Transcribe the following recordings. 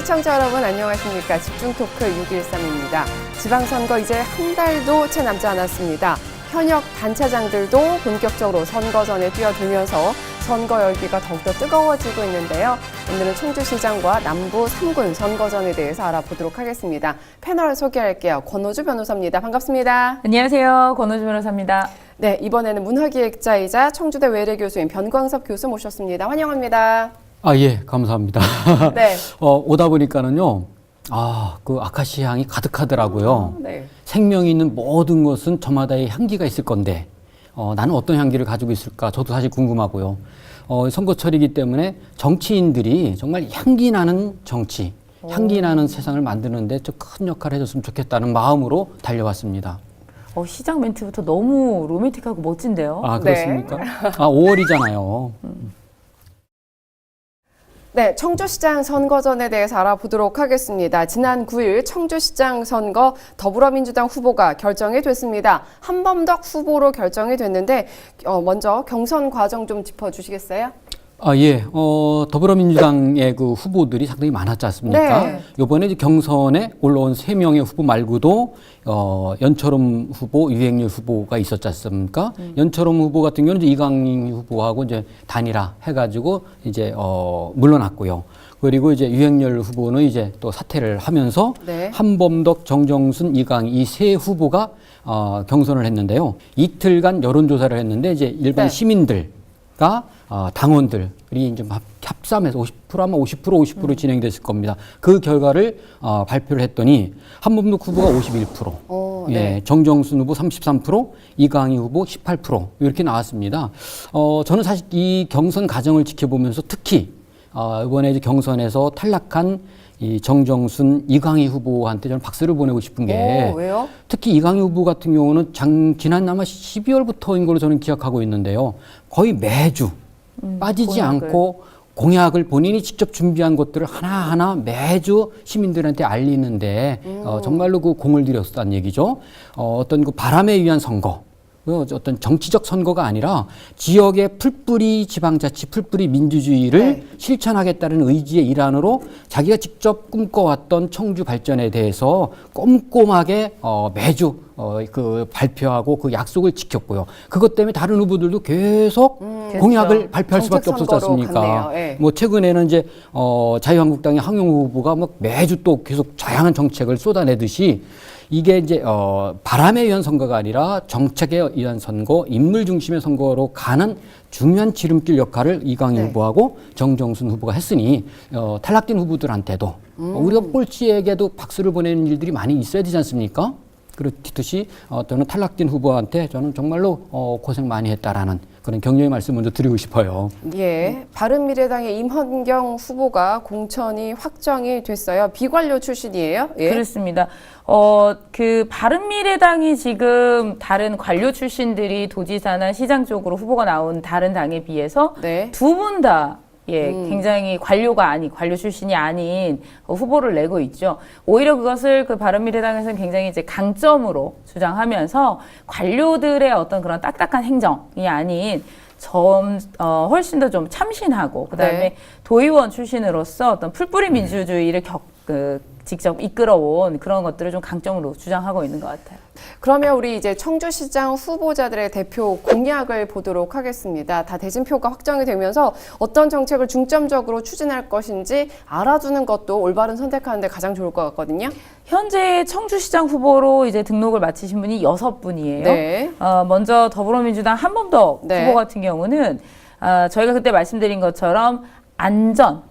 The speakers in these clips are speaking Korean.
시청자 여러분 안녕하십니까. 집중토크 613입니다. 지방선거 이제 한 달도 채 남지 않았습니다. 현역 단체장들도 본격적으로 선거전에 뛰어들면서 선거 열기가 더욱더 뜨거워지고 있는데요. 오늘은 청주시장과 남부 3군 선거전에 대해서 알아보도록 하겠습니다. 패널 소개할게요. 권호주 변호사입니다. 반갑습니다. 안녕하세요. 권호주 변호사입니다. 네, 이번에는 문화기획자이자 청주대 외래교수인 변광섭 교수 모셨습니다. 환영합니다. 예, 감사합니다. 네. 오다 보니까는요, 그 아카시아 향이 가득하더라고요. 네. 생명이 있는 모든 것은 저마다의 향기가 있을 건데, 나는 어떤 향기를 가지고 있을까? 저도 사실 궁금하고요. 선거철이기 때문에 정치인들이 정말 향기 나는 정치, 향기 나는 세상을 만드는데 좀 큰 역할을 해줬으면 좋겠다는 마음으로 달려왔습니다. 시장 멘트부터 너무 로맨틱하고 멋진데요. 그렇습니까? 네. 5월이잖아요. 네, 청주시장 선거전에 대해서 알아보도록 하겠습니다. 지난 9일 청주시장 선거 더불어민주당 후보가 결정이 됐습니다. 한범덕 후보로 결정이 됐는데 먼저 경선 과정 좀 짚어주시겠어요? 예. 더불어민주당의 그 후보들이 상당히 많았지 않습니까? 네. 이번에 이제 경선에 올라온 3명의 후보 말고도, 연철음 후보, 유행열 후보가 있었지 않습니까? 연철음 후보 같은 경우는 이제 이강인 후보하고 이제 단일화 해가지고 이제, 물러났고요. 그리고 이제 유행열 후보는 이제 또 사퇴를 하면서 네. 한범덕, 정정순, 이강인 이 세 후보가, 경선을 했는데요. 이틀간 여론조사를 했는데 이제 일반 네. 시민들과 당원들이 이제 합산해서 50% 아마 50% 진행됐을 겁니다. 그 결과를 발표를 했더니 한범덕 후보가 51%, 네. 정정순 후보 33%, 이강희 후보 18% 이렇게 나왔습니다. 저는 사실 이 경선 과정을 지켜보면서 특히 이번에 이제 경선에서 탈락한 이 정정순, 이강희 후보한테 저는 박수를 보내고 싶은 게 왜요? 특히 이강희 후보 같은 경우는 지난 아마 12월부터인 걸로 저는 기억하고 있는데요. 거의 매주 빠지지 않고 공약을 본인이 직접 준비한 것들을 하나하나 매주 시민들한테 알리는데 정말로 그 공을 들였다는 얘기죠. 어떤 그 바람에 의한 선거, 어떤 정치적 선거가 아니라 지역의 풀뿌리 지방자치, 풀뿌리 민주주의를 네. 실천하겠다는 의지의 일환으로 자기가 직접 꿈꿔왔던 청주 발전에 대해서 꼼꼼하게 매주 그 발표하고 그 약속을 지켰고요. 그것 때문에 다른 후보들도 계속 공약을 발표할 수밖에 없었지 않습니까? 네. 뭐 최근에는 이제 자유한국당의 황영우 후보가 막 매주 또 계속 다양한 정책을 쏟아내듯이 이게 이제 바람에 의한 선거가 아니라 정책에 의한 선거, 인물 중심의 선거로 가는 중요한 지름길 역할을 이강희 후보하고 정정순 후보가 했으니 탈락된 후보들한테도 우리가 꼴찌에게도 박수를 보내는 일들이 많이 있어야 되지 않습니까? 그렇듯이 저는 탈락된 후보한테 저는 정말로 고생 많이 했다라는 그런 격려의 말씀 먼저 드리고 싶어요. 예, 바른미래당의 임헌경 후보가 공천이 확정이 됐어요. 비관료 출신이에요? 예. 그렇습니다. 그 바른미래당이 지금 다른 관료 출신들이 도지사나 시장 쪽으로 후보가 나온 다른 당에 비해서 네. 두 분 다 굉장히 관료 출신이 아닌 후보를 내고 있죠. 오히려 그것을 그 바른미래당에서는 굉장히 이제 강점으로 주장하면서 관료들의 어떤 그런 딱딱한 행정이 아닌 훨씬 더 좀 참신하고 그다음에 도의원 출신으로서 어떤 풀뿌리 민주주의를 직접 이끌어온 그런 것들을 좀 강점으로 주장하고 있는 것 같아요. 그러면 우리 이제 청주시장 후보자들의 대표 공약을 보도록 하겠습니다. 다 대진표가 확정이 되면서 어떤 정책을 중점적으로 추진할 것인지 알아두는 것도 올바른 선택하는 데 가장 좋을 것 같거든요. 현재 청주시장 후보로 이제 등록을 마치신 분이 6분이에요. 네. 먼저 더불어민주당 한범덕 네. 후보 같은 경우는 저희가 그때 말씀드린 것처럼 안전,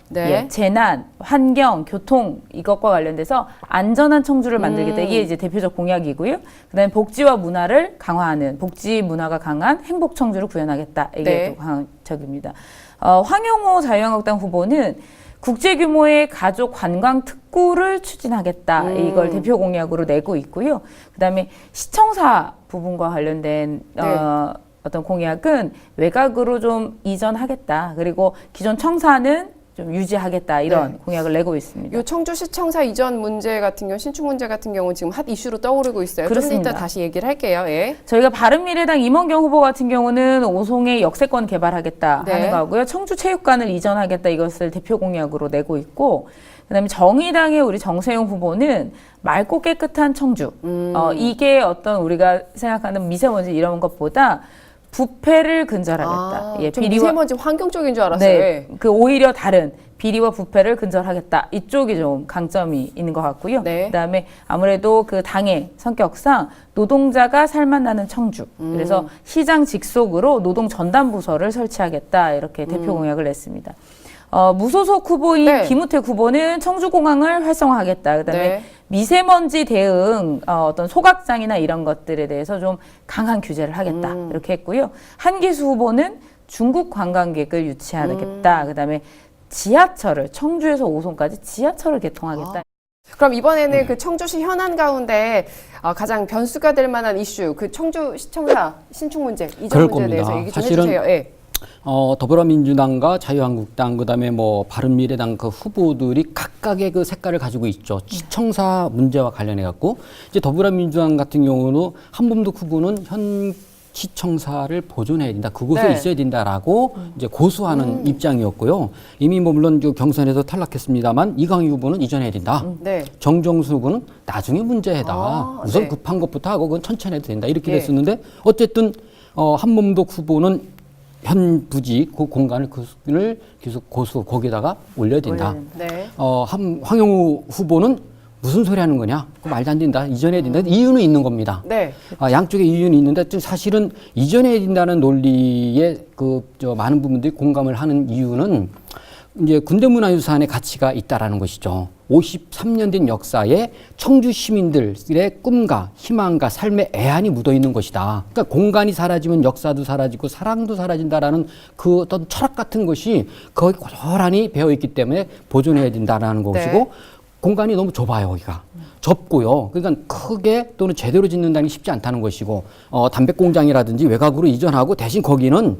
재난, 환경, 교통 이것과 관련돼서 안전한 청주를 만들겠다. 이게 이제 대표적 공약이고요. 그다음에 복지와 문화를 강화하는 복지 문화가 강한 행복 청주를 구현하겠다. 이게 또 강적입니다. 황영호 자유한국당 후보는 국제 규모의 가족 관광 특구를 추진하겠다. 이걸 대표 공약으로 내고 있고요. 그다음에 시청사 부분과 관련된 어떤 공약은 외곽으로 좀 이전하겠다. 그리고 기존 청사는 좀 유지하겠다 이런 공약을 내고 있습니다. 요 청주시청사 이전 문제 같은 경우, 신축 문제 같은 경우는 지금 핫 이슈로 떠오르고 있어요. 좀 그렇습니다. 이따 다시 얘기를 할게요. 예. 저희가 바른미래당 임원경 후보 같은 경우는 오송의 역세권 개발하겠다 네. 하는 거고요. 청주체육관을 이전하겠다 이것을 대표 공약으로 내고 있고, 그다음에 정의당의 우리 정세용 후보는 맑고 깨끗한 청주. 이게 어떤 우리가 생각하는 미세먼지 이런 것보다 부패를 근절하겠다. 좀 미세먼지 환경적인 줄 알았어요. 네, 그 오히려 다른 비리와 부패를 근절하겠다. 이쪽이 좀 강점이 있는 것 같고요. 네. 그다음에 아무래도 그 당의 성격상 노동자가 살맛 나는 청주. 그래서 시장 직속으로 노동 전담 부서를 설치하겠다. 이렇게 대표 공약을 냈습니다. 무소속 후보인 네. 김우택 후보는 청주공항을 활성화하겠다. 그다음에 네. 미세먼지 대응 어떤 소각장이나 이런 것들에 대해서 좀 강한 규제를 하겠다. 이렇게 했고요. 한기수 후보는 중국 관광객을 유치하겠다. 그다음에 지하철을 청주에서 오송까지 지하철을 개통하겠다. 그럼 이번에는 그 청주시 현안 가운데 가장 변수가 될 만한 이슈, 그 청주시청사 신축 문제, 이전 그럴 문제에 대해서 겁니다. 얘기 좀 사실은 해주세요. 예. 더불어민주당과 자유한국당 그다음에 뭐 바른미래당 그 후보들이 각각의 그 색깔을 가지고 있죠. 시청사 문제와 관련해 갖고 이제 더불어민주당 같은 경우는 한범득 후보는 현 시청사를 보존해야 된다. 그곳에 네. 있어야 된다라고 이제 고수하는 입장이었고요. 이미 뭐 물론 그 경선에서 탈락했습니다만 이강희 후보는 이전해야 된다. 네. 정정수 후보는 나중에 문제해다. 우선 네. 급한 것부터 하고 그건 천천히 해도 된다. 이렇게 예. 됐었는데 어쨌든 한범득 후보는 현 부지 그 공간을 그를 계속 고수 거기다가 올려야 된다. 네. 황영우 후보는 무슨 소리 하는 거냐? 그 말도 안 된다. 이전해야 된다. 이유는 있는 겁니다. 네. 양쪽에 이유는 있는데 사실은 이전해야 된다는 논리에 많은 부분들이 공감을 하는 이유는 이제 군대문화유산의 가치가 있다라는 것이죠. 53년 된 역사에 청주 시민들의 꿈과 희망과 삶의 애환이 묻어 있는 것이다. 그러니까 공간이 사라지면 역사도 사라지고 사랑도 사라진다라는 그 어떤 철학 같은 것이 거기 고스란히 배어 있기 때문에 보존해야 된다라는 것이고 네. 공간이 너무 좁아요, 여기가. 좁고요. 그러니까 크게 또는 제대로 짓는다는 게 쉽지 않다는 것이고, 담배공장이라든지 외곽으로 이전하고 대신 거기는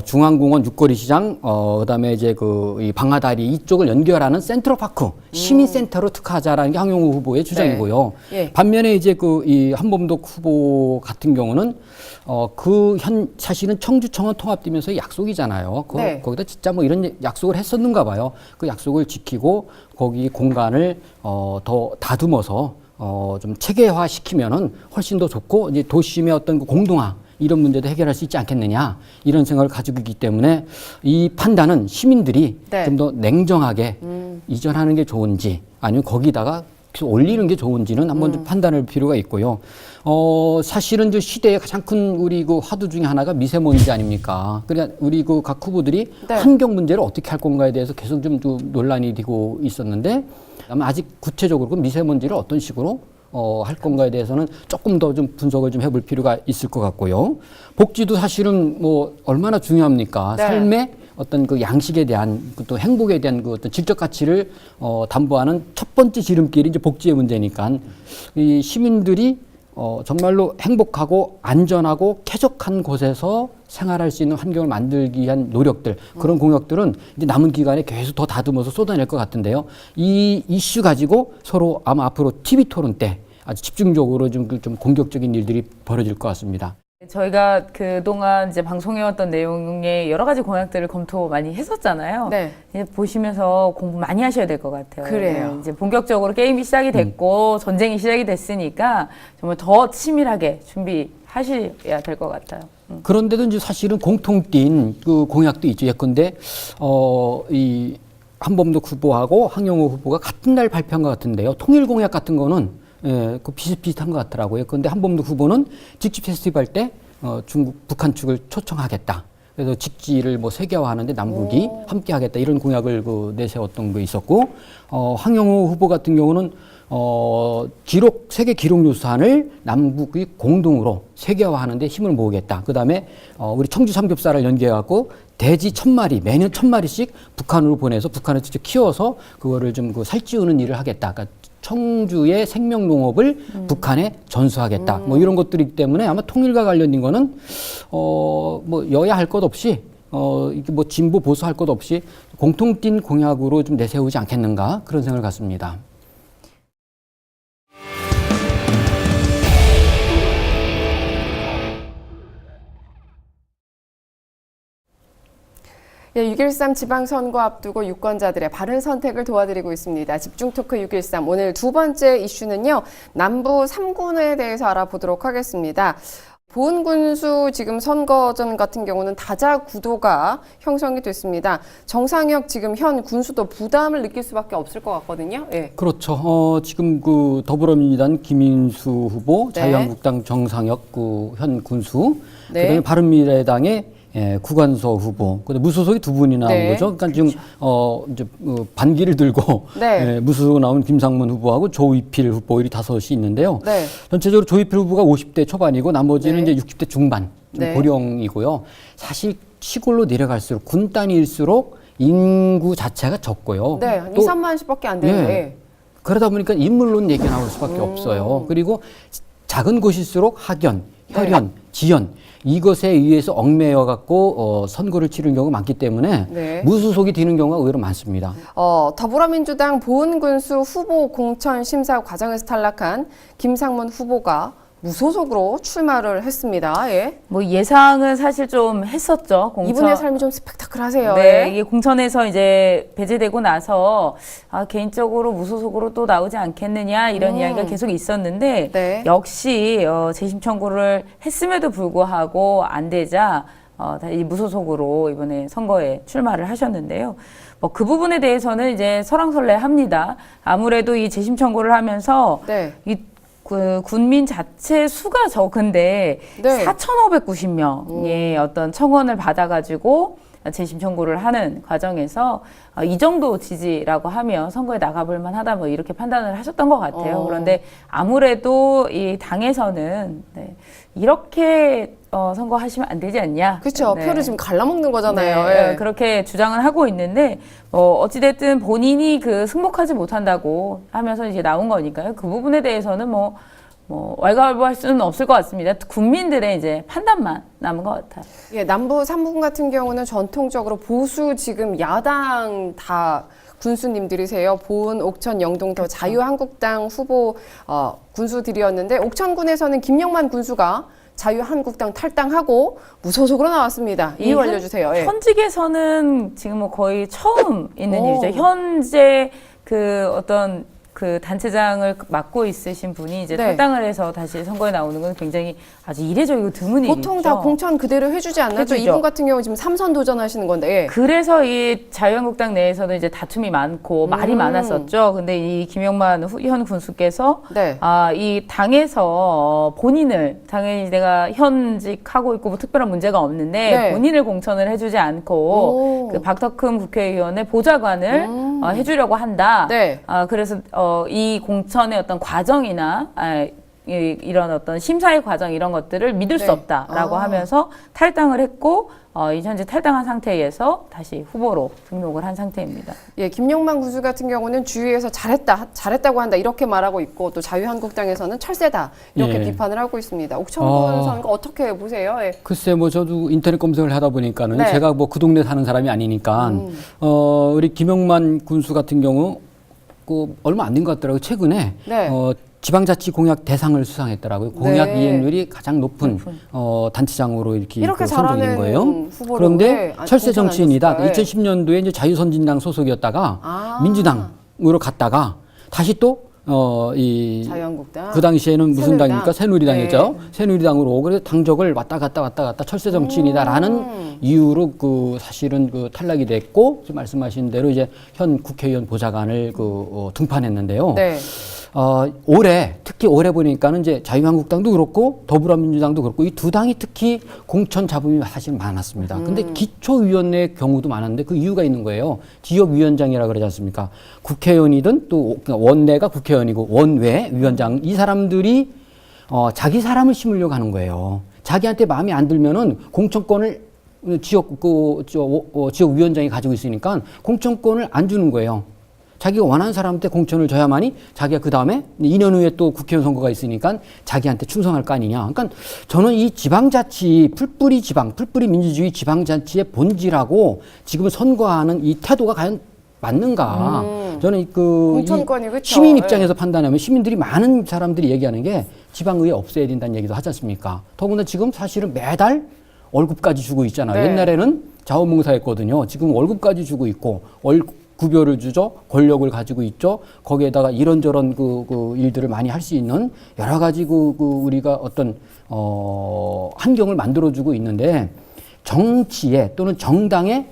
중앙공원, 육거리시장, 그다음에 이제 이 방아다리 이쪽을 연결하는 센트럴파크, 시민센터로 특화하자라는 게 황영우 후보의 주장이고요. 네. 예. 반면에 이제 이 한범득 후보 같은 경우는 사실은 청주청원 통합되면서 약속이잖아요. 네. 거기다 진짜 뭐 이런 약속을 했었는가 봐요. 그 약속을 지키고 거기 공간을 더 다듬어서 좀 체계화 시키면은 훨씬 더 좋고 이제 도심의 어떤 그 공동화 이런 문제도 해결할 수 있지 않겠느냐 이런 생각을 가지고 있기 때문에 이 판단은 시민들이 네. 좀 더 냉정하게 이전하는 게 좋은지 아니면 거기다가 올리는 게 좋은지는 한번 좀 판단할 필요가 있고요. 사실은 저 시대의 가장 큰 우리 그 화두 중에 하나가 미세먼지 아닙니까? 그러니까 우리 그 각 후보들이 네. 환경 문제를 어떻게 할 건가에 대해서 계속 좀 논란이 되고 있었는데 아마 아직 구체적으로 그 미세먼지를 어떤 식으로 할 건가에 대해서는 조금 더 좀 분석을 좀 해볼 필요가 있을 것 같고요. 복지도 사실은 뭐 얼마나 중요합니까? 네. 삶의 어떤 그 양식에 대한 또 행복에 대한 그 어떤 질적 가치를 담보하는 첫 번째 지름길이 이제 복지의 문제니까 이 시민들이 정말로 행복하고 안전하고 쾌적한 곳에서 생활할 수 있는 환경을 만들기 위한 노력들 그런 공약들은 이제 남은 기간에 계속 더 다듬어서 쏟아낼 것 같은데요. 이 이슈 가지고 서로 아마 앞으로 TV 토론 때 아주 집중적으로 좀 공격적인 일들이 벌어질 것 같습니다. 저희가 그동안 이제 방송해왔던 내용에 여러 가지 공약들을 검토 많이 했었잖아요. 네. 이제 보시면서 공부 많이 하셔야 될 것 같아요. 그래요. 이제 본격적으로 게임이 시작이 됐고 전쟁이 시작이 됐으니까 정말 더 치밀하게 준비하셔야 될 것 같아요. 그런데도 이제 사실은 공통된 그 공약도 있죠. 예컨대 이 한범득 후보하고 황영우 후보가 같은 날 발표한 것 같은데요. 통일 공약 같은 거는 그 비슷비슷한 것 같더라고요. 그런데 한범득 후보는 직지 페스티벌 때 북한 측을 초청하겠다. 그래서 직지를 뭐 세계화하는데 남북이 함께하겠다 이런 공약을 내세웠던 거 있었고, 황영우 후보 같은 경우는 세계 기록 유산을 남북이 공동으로 세계화하는데 힘을 모으겠다. 그 다음에 우리 청주 삼겹살을 연계해갖고 돼지 1000마리 매년 1000마리씩 북한으로 보내서 북한을 직접 키워서 그거를 좀 살찌우는 일을 하겠다. 그러니까 청주의 생명농업을 북한에 전수하겠다. 뭐 이런 것들이기 때문에 아마 통일과 관련된 거는 뭐 여야 할 것 없이 이게 뭐 진보 보수할 것 없이 공통 띈 공약으로 좀 내세우지 않겠는가 그런 생각을 갖습니다. 예, 6.13 지방선거 앞두고 유권자들의 바른 선택을 도와드리고 있습니다. 집중토크 6.13 오늘 두 번째 이슈는요. 남부 3군에 대해서 알아보도록 하겠습니다. 보은군수 지금 선거전 같은 경우는 다자 구도가 형성이 됐습니다. 정상혁 지금 현 군수도 부담을 느낄 수밖에 없을 것 같거든요. 예. 그렇죠. 지금 그 더불어민주당 김인수 후보, 네. 자유한국당 정상혁 그 현 군수, 네. 그다음에 바른미래당의 구관서 후보, 근데 무소속이 두 분이 나온 네. 거죠. 그러니까 지금 이제 반기를 들고 네. 무소속 나온 김상문 후보하고 조이필 후보 이 다섯이 있는데요. 네. 전체적으로 조이필 후보가 50대 초반이고 나머지는 네. 이제 60대 중반, 좀 네. 고령이고요. 사실 시골로 내려갈수록 군 단위일수록 인구 자체가 적고요. 네, 2, 3만씩밖에 안 되는데. 예. 그러다 보니까 인물론 얘기가 나올 수밖에 없어요. 그리고 작은 곳일수록 학연, 혈연, 지연 이것에 의해서 얽매여 갖고 선거를 치르는 경우가 많기 때문에 네. 무소속이 되는 경우가 의외로 많습니다. 더불어민주당 보은군수 후보 공천 심사 과정에서 탈락한 김상문 후보가 무소속으로 출마를 했습니다. 예. 뭐 예상은 사실 좀 했었죠. 공천. 이분의 삶이 좀 스펙타클하세요. 네, 예. 이게 공천에서 이제 배제되고 나서 개인적으로 무소속으로 또 나오지 않겠느냐 이런 이야기가 계속 있었는데 네. 역시 재심 청구를 했음에도 불구하고 안 되자 다시 무소속으로 이번에 선거에 출마를 하셨는데요. 뭐 그 부분에 대해서는 이제 설왕설래합니다. 아무래도 이 재심 청구를 하면서 네. 그 군민 자체 수가 적은데 네. 4,590명의 어떤 청원을 받아가지고 재심 청구를 하는 과정에서 이 정도 지지라고 하면 선거에 나가볼 만하다 뭐 이렇게 판단을 하셨던 것 같아요. 그런데 아무래도 이 당에서는 네, 이렇게 선거하시면 안 되지 않냐. 그렇죠. 네. 표를 지금 갈라먹는 거잖아요. 네, 예. 그렇게 주장을 하고 있는데 어찌됐든 본인이 그 승복하지 못한다고 하면서 이제 나온 거니까요. 그 부분에 대해서는 뭐 왈가왈부할 수는 없을 것 같습니다. 국민들의 이제 판단만 남은 것 같아요. 예, 남부 3군 같은 경우는 전통적으로 보수 지금 야당 다 군수님들이세요. 보은, 옥천, 영동도 그렇죠. 자유한국당 후보 군수들이었는데 옥천군에서는 김영만 군수가 자유한국당 탈당하고 무소속으로 나왔습니다. 이유 알려주세요. 예. 현직에서는 지금 뭐 거의 처음 있는 오. 일이죠. 현재 그 어떤 그 단체장을 맡고 있으신 분이 이제 네. 탈당을 해서 다시 선거에 나오는 건 굉장히 아주 이례적이고 드문 일이죠. 보통 다 공천 그대로 해주지 않나요? 해주죠. 이분 같은 경우 지금 3선 도전하시는 건데. 예. 그래서 이 자유한국당 내에서도 이제 다툼이 많고 말이 많았었죠. 근데 이 김영만 현 군수께서 네. 이 당에서 본인을 당연히 내가 현직하고 있고 뭐 특별한 문제가 없는데 네. 본인을 공천을 해주지 않고 오. 그 박덕흠 국회의원의 보좌관을 해주려고 한다. 네. 그래서 이 공천의 어떤 과정이나 이런 어떤 심사의 과정 이런 것들을 믿을 네. 수 없다라고 하면서 탈당을 했고 현재 탈당한 상태에서 다시 후보로 등록을 한 상태입니다. 예, 김영만 군수 같은 경우는 주위에서 잘했다고 한다 이렇게 말하고 있고 또 자유한국당에서는 철새다 이렇게 예. 비판을 하고 있습니다. 옥천군 선거 어떻게 보세요? 예. 글쎄 뭐 저도 인터넷 검색을 하다 보니까는 네. 제가 뭐 그 동네 사는 사람이 아니니까 우리 김영만 군수 같은 경우 그 얼마 안 된 것 같더라고요. 최근에 네. 지방자치 공약 대상을 수상했더라고요. 공약 네. 이행률이 가장 높은 단체장으로 이렇게 선정된 잘하는 거예요. 후보를 그런데 왜 철새 공천 안 정치인이다. 줬을까요? 2010년도에 이제 자유선진당 소속이었다가 민주당으로 갔다가 다시 또 이 자유한국당. 그 당시에는 무슨 새누리당. 당입니까? 새누리당이죠. 네. 새누리당으로 그래서 당적을 왔다 갔다 철새 정치인이다라는 이유로 그 사실은 그 탈락이 됐고 지금 말씀하신 대로 이제 현 국회의원 보좌관을 등판했는데요. 네. 특히 올해 보니까는 이제 자유한국당도 그렇고 더불어민주당도 그렇고 이 두 당이 특히 공천 잡음이 사실 많았습니다. 근데 기초위원회 경우도 많았는데 그 이유가 있는 거예요. 지역위원장이라 그러지 않습니까? 국회의원이든 또 원내가 국회의원이고 원외 위원장 이 사람들이 자기 사람을 심으려고 하는 거예요. 자기한테 마음에 안 들면은 공천권을 지역위원장이 가지고 있으니까 공천권을 안 주는 거예요. 자기가 원하는 사람한테 공천을 줘야만이 자기가 그 다음에 2년 후에 또 국회의원 선거가 있으니까 자기한테 충성할 거 아니냐. 그러니까 저는 이 지방자치, 풀뿌리 지방, 풀뿌리 민주주의 지방자치의 본질하고 지금 선거하는 이 태도가 과연 맞는가? 저는 공천권이 그쵸? 시민 입장에서 판단하면 시민들이 많은 사람들이 얘기하는 게 지방의회 없애야 된다는 얘기도 하지 않습니까? 더구나 지금 사실은 매달 월급까지 주고 있잖아요. 네. 옛날에는 자원봉사했거든요. 지금 월급까지 주고 있고 급여를 주죠. 권력을 가지고 있죠. 거기에다가 이런저런 일들을 많이 할 수 있는 여러 가지 우리가 어떤 환경을 만들어주고 있는데 정치에 또는 정당에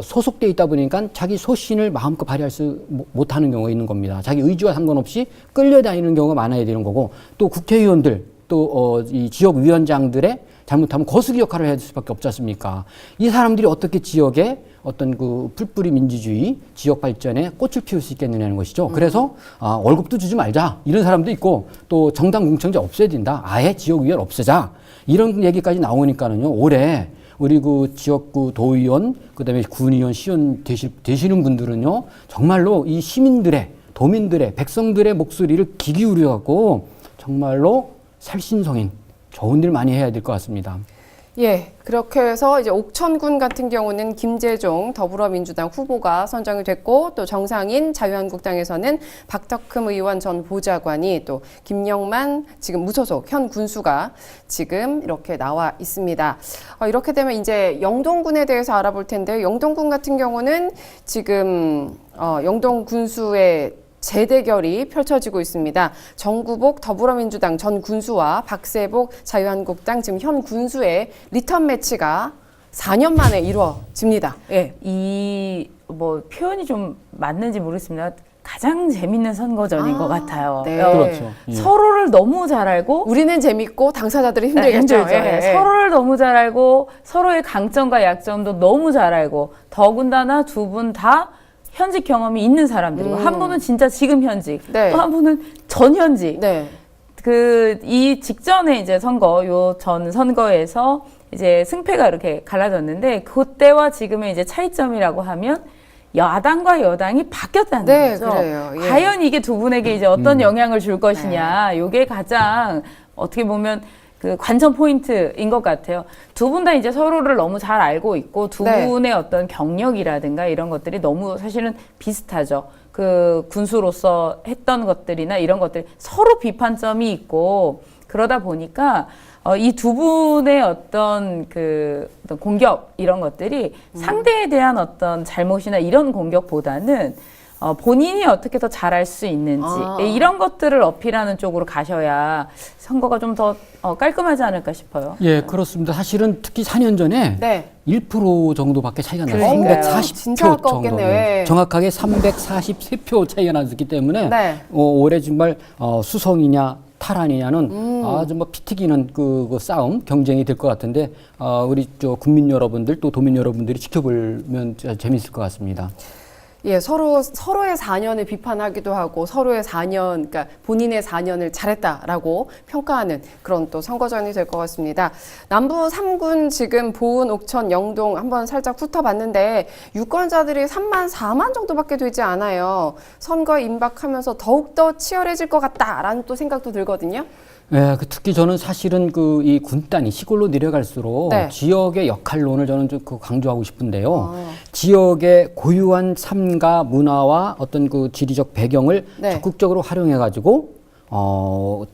소속돼 있다 보니까 자기 소신을 마음껏 발휘할 수 못하는 경우가 있는 겁니다. 자기 의지와 상관없이 끌려다니는 경우가 많아야 되는 거고 또 국회의원들 또 이 지역위원장들의 잘못하면 거수기 역할을 해야 될 수밖에 없지 않습니까? 이 사람들이 어떻게 지역에 어떤 풀뿌리 민주주의 지역 발전에 꽃을 피울 수 있겠느냐는 것이죠. 그래서 월급도 주지 말자 이런 사람도 있고 또 정당 공천제 없애야 된다. 아예 지역위원 없애자 이런 얘기까지 나오니까는요. 올해 우리 지역구 도의원 그다음에 군의원 시의원 되시는 분들은요. 정말로 이 시민들의 도민들의 백성들의 목소리를 귀 기울여 갖고 정말로 살신성인 좋은 일 많이 해야 될 것 같습니다. 예, 그렇게 해서 이제 옥천군 같은 경우는 김재종 더불어민주당 후보가 선정이 됐고 또 정상인 자유한국당에서는 박덕흠 의원 전 보좌관이 또 김영만 지금 무소속 현 군수가 지금 이렇게 나와 있습니다. 이렇게 되면 이제 영동군에 대해서 알아볼 텐데 영동군 같은 경우는 지금 영동 군수의 재대결이 펼쳐지고 있습니다. 정구복 더불어민주당 전 군수와 박세복 자유한국당 지금 현 군수의 리턴 매치가 4년 만에 이루어집니다. 예. 이 표현이 좀 맞는지 모르겠습니다. 가장 재밌는 선거전인 것 같아요. 네. 그렇죠. 예. 서로를 너무 잘 알고 우리는 재밌고 당사자들이 힘들겠죠. 힘들죠. 예. 서로를 너무 잘 알고 서로의 강점과 약점도 너무 잘 알고 더군다나 두 분 다 현직 경험이 있는 사람들이고 한 분은 진짜 지금 현직, 네. 또 한 분은 전 현직. 네. 이 직전에 이제 요 전 선거에서 이제 승패가 이렇게 갈라졌는데 그때와 지금의 이제 차이점이라고 하면 야당과 여당이 바뀌었다는 네, 거죠. 그래요. 예. 과연 이게 두 분에게 이제 어떤 영향을 줄 것이냐. 요게 가장 어떻게 보면 관전 포인트인 것 같아요. 두 분 다 이제 서로를 너무 잘 알고 있고 두 네. 분의 어떤 경력이라든가 이런 것들이 너무 사실은 비슷하죠. 군수로서 했던 것들이나 이런 것들이 서로 비판점이 있고 그러다 보니까 이 두 분의 어떤 어떤 공격 이런 것들이 상대에 대한 어떤 잘못이나 이런 공격보다는 본인이 어떻게 더 잘할 수 있는지 이런 것들을 어필하는 쪽으로 가셔야 선거가 좀 더 깔끔하지 않을까 싶어요. 예, 그렇습니다. 사실은 특히 4년 전에 네. 1% 정도밖에 차이가 났어요. 그러니까요. 340표 진짜 정도. 아깝겠네요. 예. 정확하게 343표 차이가 났기 때문에 네. 올해 정말 수성이냐 탈환이냐는 아주 피 튀기는 그 싸움 경쟁이 될 것 같은데 우리 국민 여러분들 또 도민 여러분들이 지켜보면 재밌을 것 같습니다. 예, 서로의 4년을 비판하기도 하고 서로의 4년, 그러니까 본인의 4년을 잘했다라고 평가하는 그런 또 선거전이 될 것 같습니다. 남부 3군 지금 보은, 옥천, 영동 한번 살짝 훑어봤는데 유권자들이 3만, 4만 정도밖에 되지 않아요. 선거에 임박하면서 더욱더 치열해질 것 같다라는 또 생각도 들거든요. 네, 특히 저는 사실은 이 군단이 시골로 내려갈수록 네. 지역의 역할론을 저는 좀 강조하고 싶은데요. 지역의 고유한 삶과 문화와 어떤 지리적 배경을 네. 적극적으로 활용해가지고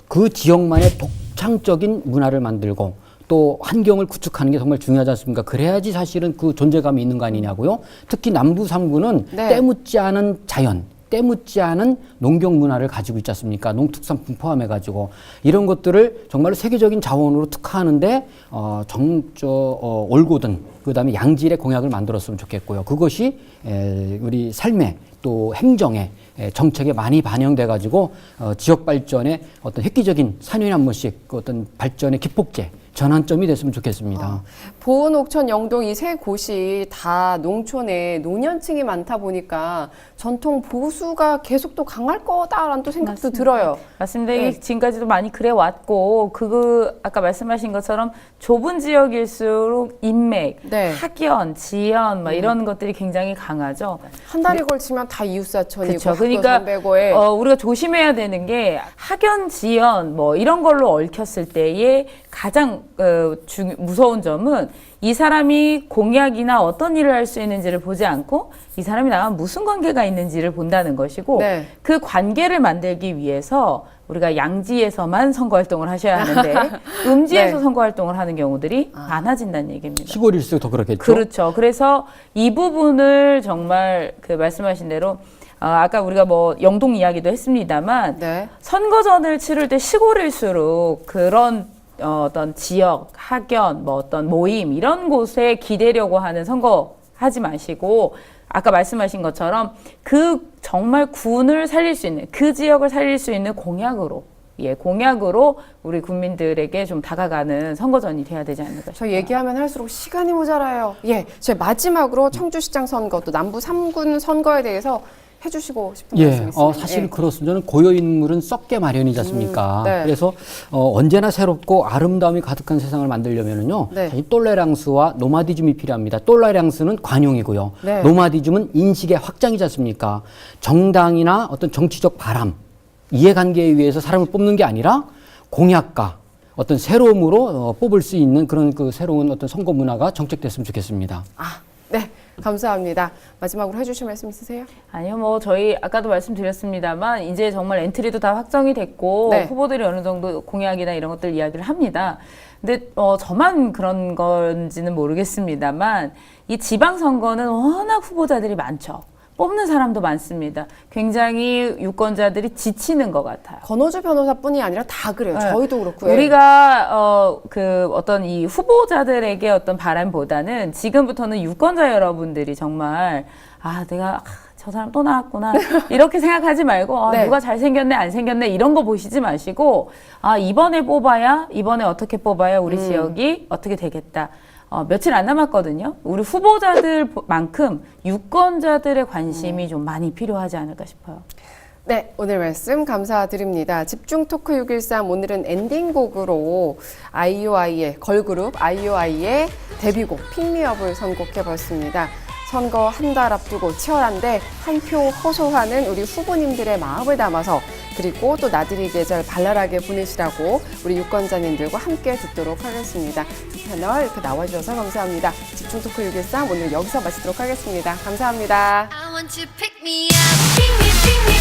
그 지역만의 독창적인 문화를 만들고 또 환경을 구축하는 게 정말 중요하지 않습니까? 그래야지 사실은 그 존재감이 있는 거 아니냐고요. 특히 남부 3구는 네. 때묻지 않은 자연. 때묻지 않은 농경 문화를 가지고 있지 않습니까? 농특산품 포함해가지고 이런 것들을 정말로 세계적인 자원으로 특화하는데 올곧은 그다음에 양질의 공약을 만들었으면 좋겠고요. 그것이 우리 삶에 또 행정에 정책에 많이 반영돼가지고 지역 발전에 어떤 획기적인 4년에 한 번씩 어떤 발전의 기폭제 전환점이 됐으면 좋겠습니다. 보은, 옥천, 영동 이 세 곳이 다 농촌에 노년층이 많다 보니까 전통 보수가 계속 또 강할 거다라는 또 생각도 맞습니다. 들어요. 맞습니다. 네. 이게 지금까지도 많이 그래 왔고 아까 말씀하신 것처럼 좁은 지역일수록 인맥, 네. 학연, 지연 이런 것들이 굉장히 강하죠. 한 달에 걸치면 다 이웃사촌이고 그쵸. 학교 그러니까 선배고에 우리가 조심해야 되는 게 학연, 지연 이런 걸로 얽혔을 때의 가장 무서운 점은 이 사람이 공약이나 어떤 일을 할 수 있는지를 보지 않고 이 사람이 나랑 무슨 관계가 있는지를 본다는 것이고 네. 그 관계를 만들기 위해서 우리가 양지에서만 선거활동을 하셔야 하는데 음지에서 네. 선거활동을 하는 경우들이 많아진다는 얘기입니다. 시골일수록 더 그렇겠죠. 그렇죠. 그래서 이 부분을 정말 말씀하신 대로 아까 우리가 영동 이야기도 했습니다만 네. 선거전을 치를 때 시골일수록 그런 어떤 지역, 학연, 어떤 모임 이런 곳에 기대려고 하는 선거 하지 마시고 아까 말씀하신 것처럼 그 정말 군을 살릴 수 있는 그 지역을 살릴 수 있는 공약으로 우리 국민들에게 좀 다가가는 선거전이 돼야 되지 않을까 싶어요. 저 얘기하면 할수록 시간이 모자라요. 제 마지막으로 청주시장 선거 또 남부 3군 선거에 대해서 해주시고 싶은 말씀 있으면. 사실 그렇습니다. 저는 고요인물은 썩게 마련이지 않습니까? 네. 그래서 언제나 새롭고 아름다움이 가득한 세상을 만들려면은요, 네. 사실 똘레랑스와 노마디즘이 필요합니다. 똘레랑스는 관용이고요, 네. 노마디즘은 인식의 확장이지 않습니까? 정당이나 어떤 정치적 바람, 이해관계에 의해서 사람을 뽑는 게 아니라 공약과 어떤 새로움으로 뽑을 수 있는 그런 그 새로운 어떤 선거 문화가 정책됐으면 좋겠습니다. 네. 감사합니다. 마지막으로 해주실 말씀 있으세요? 아니요, 저희 아까도 말씀드렸습니다만 이제 정말 엔트리도 다 확정이 됐고 네. 후보들이 어느 정도 공약이나 이런 것들 이야기를 합니다. 근데 저만 그런 건지는 모르겠습니다만 이 지방선거는 워낙 후보자들이 많죠. 뽑는 사람도 많습니다. 굉장히 유권자들이 지치는 것 같아요. 권오주 변호사뿐이 아니라 다 그래요. 네. 저희도 그렇고요. 우리가 어떤 이 후보자들에게 어떤 바람보다는 지금부터는 유권자 여러분들이 정말 내가 저 사람 또 나왔구나 이렇게 생각하지 말고 네. 누가 잘생겼네 안 생겼네 이런 거 보시지 마시고 이번에 어떻게 뽑아야 우리 지역이 어떻게 되겠다. 며칠 안 남았거든요. 우리 후보자들만큼 유권자들의 관심이 좀 많이 필요하지 않을까 싶어요. 네, 오늘 말씀 감사드립니다. 집중 토크 613 오늘은 엔딩곡으로 아이오아이의 걸그룹 아이오아이의 데뷔곡 픽미업을 선곡해봤습니다. 선거 한 달 앞두고 치열한데 한 표 호소하는 우리 후보님들의 마음을 담아서 그리고 또 나들이 계절 발랄하게 보내시라고 우리 유권자님들과 함께 듣도록 하겠습니다. 두 패널 이렇게 나와주셔서 감사합니다. 집중 토크 613 오늘 여기서 마치도록 하겠습니다. 감사합니다. I want you to pick me up, pick me